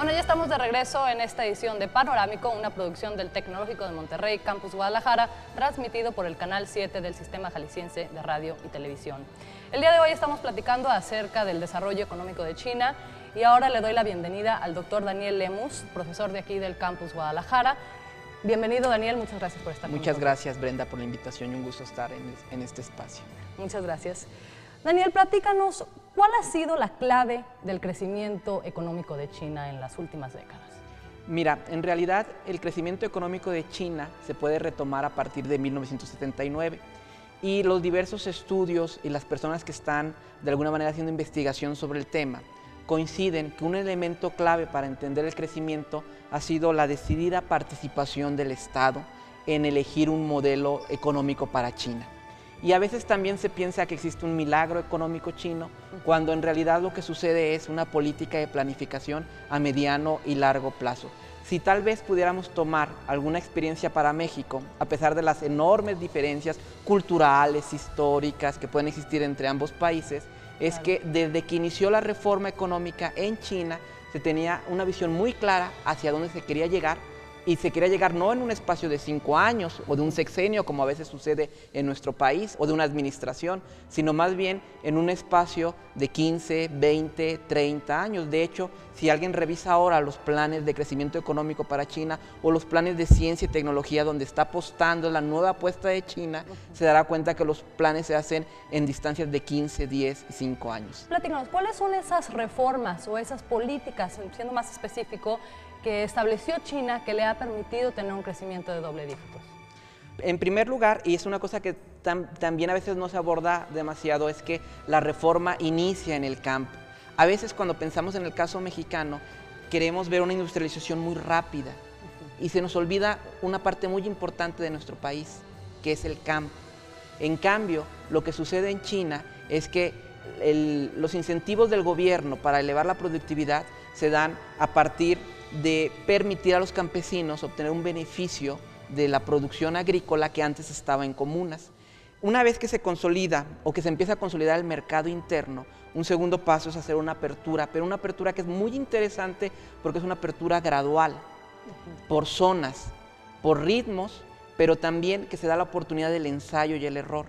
Bueno, ya estamos de regreso en esta edición de Panorámico, una producción del Tecnológico de Monterrey, Campus Guadalajara, transmitido por el Canal 7 del Sistema Jalisciense de Radio y Televisión. El día de hoy estamos platicando acerca del desarrollo económico de China y ahora le doy la bienvenida al doctor Daniel Lemus, profesor de aquí del Campus Guadalajara. Bienvenido, Daniel, muchas gracias por estar con nosotros. Muchas gracias, Brenda, por la invitación y un gusto estar en este espacio. Muchas gracias. Daniel, platícanos, ¿cuál ha sido la clave del crecimiento económico de China en las últimas décadas? Mira, en realidad el crecimiento económico de China se puede retomar a partir de 1979 y los diversos estudios y las personas que están de alguna manera haciendo investigación sobre el tema coinciden que un elemento clave para entender el crecimiento ha sido la decidida participación del Estado en elegir un modelo económico para China. Y a veces también se piensa que existe un milagro económico chino, cuando en realidad lo que sucede es una política de planificación a mediano y largo plazo. Si tal vez pudiéramos tomar alguna experiencia para México, a pesar de las enormes diferencias culturales, históricas que pueden existir entre ambos países, es que desde que inició la reforma económica en China, se tenía una visión muy clara hacia dónde se quería llegar, y se quería llegar no en un espacio de 5 años o de un sexenio, como a veces sucede en nuestro país, o de una administración, sino más bien en un espacio de 15, 20, 30 años. De hecho, si alguien revisa ahora los planes de crecimiento económico para China o los planes de ciencia y tecnología donde está apostando la nueva apuesta de China, se dará cuenta que los planes se hacen en distancias de 15, 10 y 5 años. Platícanos, ¿cuáles son esas reformas o esas políticas, siendo más específico, que estableció China que le ha permitido tener un crecimiento de doble dígitos? En primer lugar, y es una cosa que también a veces no se aborda demasiado, es que la reforma inicia en el campo. A veces cuando pensamos en el caso mexicano, queremos ver una industrialización muy rápida y se nos olvida una parte muy importante de nuestro país, que es el campo. En cambio, lo que sucede en China es que los incentivos del gobierno para elevar la productividad se dan a partir de permitir a los campesinos obtener un beneficio de la producción agrícola que antes estaba en comunas. Una vez que se consolida o que se empieza a consolidar el mercado interno, un segundo paso es hacer una apertura, pero una apertura que es muy interesante porque es una apertura gradual, por zonas, por ritmos, pero también que se da la oportunidad del ensayo y el error,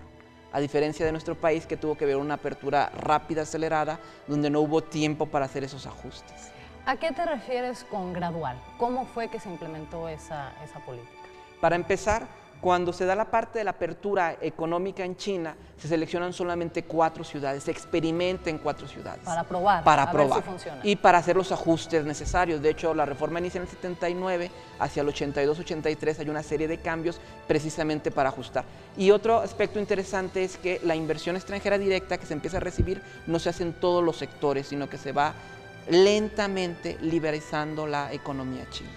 a diferencia de nuestro país que tuvo que ver una apertura rápida, acelerada, donde no hubo tiempo para hacer esos ajustes. ¿A qué te refieres con gradual? ¿Cómo fue que se implementó esa política? Para empezar, cuando se da la parte de la apertura económica en China, se seleccionan solamente 4 ciudades, se experimenta en 4 ciudades. Para probar, ver si funciona. Y para hacer los ajustes necesarios. De hecho, la reforma inicia en el 79, hacia el 82-83 hay una serie de cambios precisamente para ajustar. Y otro aspecto interesante es que la inversión extranjera directa que se empieza a recibir no se hace en todos los sectores, sino que se va lentamente liberalizando la economía china.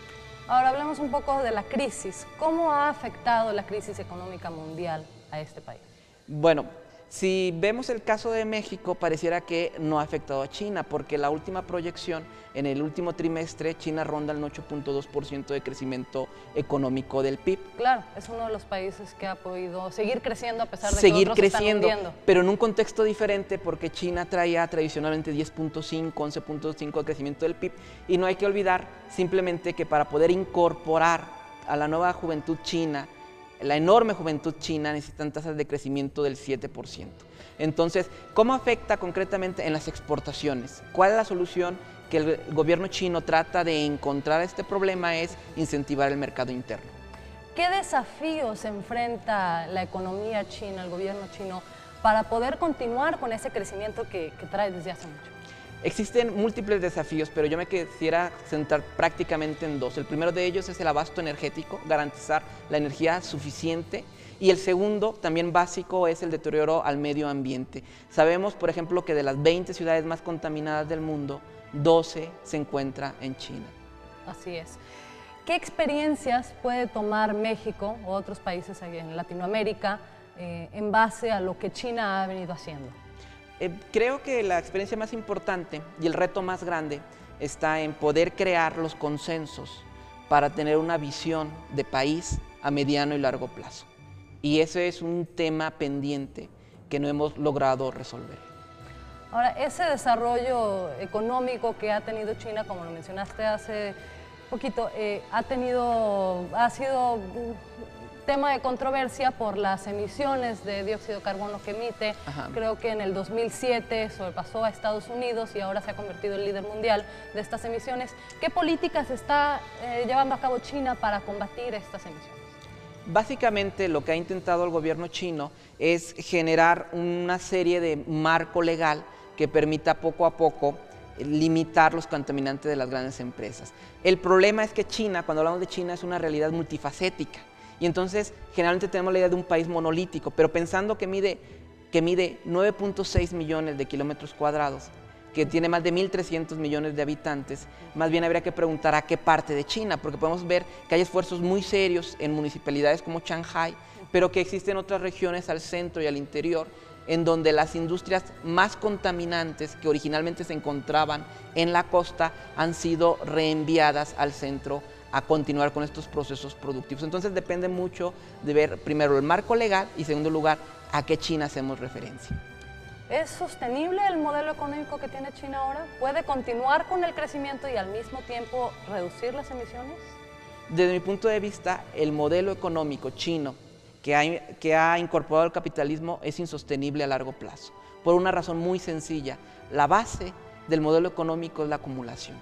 Ahora hablemos un poco de la crisis. ¿Cómo ha afectado la crisis económica mundial a este país? Bueno, si vemos el caso de México, pareciera que no ha afectado a China, porque la última proyección, en el último trimestre, China ronda el 8.2% de crecimiento económico del PIB. Claro, es uno de los países que ha podido seguir creciendo a pesar de que otros están hundiendo. Pero en un contexto diferente, porque China traía tradicionalmente 10.5, 11.5 de crecimiento del PIB, y no hay que olvidar simplemente que para poder incorporar a la nueva juventud china, la enorme juventud china, necesitan tasas de crecimiento del 7%. Entonces, ¿cómo afecta concretamente en las exportaciones? ¿Cuál es la solución que el gobierno chino trata de encontrar a este problema? Es incentivar el mercado interno. ¿Qué desafíos enfrenta la economía china, el gobierno chino, para poder continuar con ese crecimiento que trae desde hace mucho? Existen múltiples desafíos, pero yo me quisiera centrar prácticamente en 2. El primero de ellos es el abasto energético, garantizar la energía suficiente. Y el segundo, también básico, es el deterioro al medio ambiente. Sabemos, por ejemplo, que de las 20 ciudades más contaminadas del mundo, 12 se encuentran en China. Así es. ¿Qué experiencias puede tomar México o otros países en Latinoamérica en base a lo que China ha venido haciendo? Creo que la experiencia más importante y el reto más grande está en poder crear los consensos para tener una visión de país a mediano y largo plazo. Y ese es un tema pendiente que no hemos logrado resolver. Ahora, ese desarrollo económico que ha tenido China, como lo mencionaste hace poquito, ha sido tema de controversia por las emisiones de dióxido de carbono que emite. Ajá. Creo que en el 2007 sobrepasó a Estados Unidos y ahora se ha convertido en líder mundial de estas emisiones. ¿Qué políticas está llevando a cabo China para combatir estas emisiones? Básicamente lo que ha intentado el gobierno chino es generar una serie de marco legal que permita poco a poco limitar los contaminantes de las grandes empresas. El problema es que China, cuando hablamos de China, es una realidad multifacética. Y entonces, generalmente tenemos la idea de un país monolítico, pero pensando que mide 9.6 millones de kilómetros cuadrados, que tiene más de 1.300 millones de habitantes, más bien habría que preguntar a qué parte de China, porque podemos ver que hay esfuerzos muy serios en municipalidades como Shanghái, pero que existen otras regiones al centro y al interior, en donde las industrias más contaminantes que originalmente se encontraban en la costa han sido reenviadas al centro a continuar con estos procesos productivos. Entonces depende mucho de ver primero el marco legal y, segundo lugar, a qué China hacemos referencia. ¿Es sostenible el modelo económico que tiene China ahora? ¿Puede continuar con el crecimiento y al mismo tiempo reducir las emisiones? Desde mi punto de vista, el modelo económico chino que ha incorporado el capitalismo es insostenible a largo plazo, por una razón muy sencilla. La base del modelo económico es la acumulación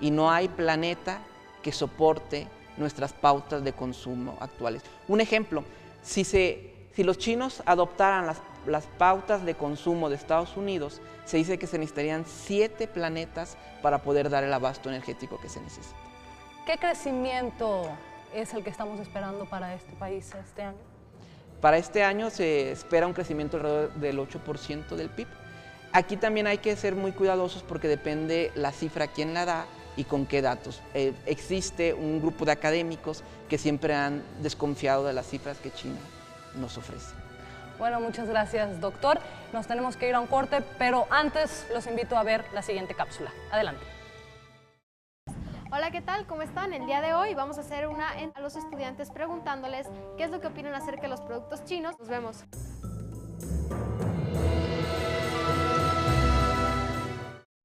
y no hay planeta que soporte nuestras pautas de consumo actuales. Un ejemplo, si los chinos adoptaran las pautas de consumo de Estados Unidos, se dice que se necesitarían 7 planetas para poder dar el abasto energético que se necesita. ¿Qué crecimiento es el que estamos esperando para este país este año? Para este año se espera un crecimiento alrededor del 8% del PIB. Aquí también hay que ser muy cuidadosos porque depende la cifra quién la da y con qué datos. Existe un grupo de académicos que siempre han desconfiado de las cifras que China nos ofrece. Bueno, muchas gracias, doctor. Nos tenemos que ir a un corte, pero antes los invito a ver la siguiente cápsula. Adelante. Hola, ¿qué tal? ¿Cómo están? El día de hoy vamos a hacer a los estudiantes preguntándoles qué es lo que opinan acerca de los productos chinos. Nos vemos.